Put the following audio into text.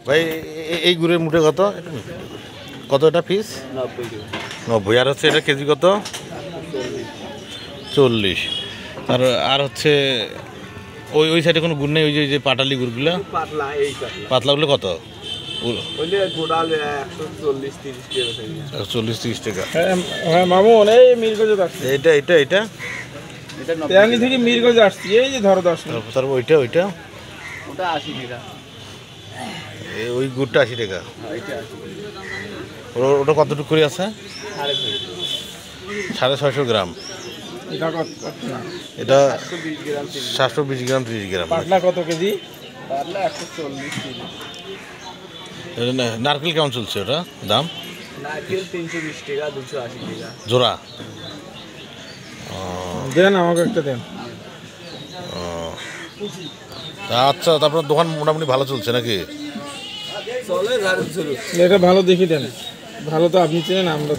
ভাই এই গুড়ের মুঠে কত কত এটা পিস? 90। আর হচ্ছে এটা কেজি কত? 40। আর হচ্ছে ওই সাইডে কোনো গুড় নেই? ওই যে পাটালি গুড়গুলো পাতলাগুলো কত? 40-30 টাকা। হ্যাঁ মামুন, এই মিরগঞ্জ আসছে। এটা এটা এটা তেরানি থেকে মিরগঞ্জ আসছি, এই যে ধরো 10 মিনিট। তারপর ওইটা ওটা 80 টাকা। ওই গুড়টা 80 টাকা। এটা 80 টাকা। ওটা কতটুকু করে আছে? 650 গ্রাম। এটা কত না? এটা 720 গ্রাম 720 গ্রাম 30 গ্রাম। পাতলা কত কেজি? পাতলা 140 টাকা। নারকেল কেমন চলছে ওটা দাম? নারকেল 320 টাকা, 280 টাকা জোড়া। দেন আমাকে একটা দেন। আচ্ছা, তারপর দোকান মোটামুটি ভালো চলছে নাকি? চলে ঝাড়ু এটা ভালো দেখি দেন, ভালো তো আপনি চেনেন, আমরা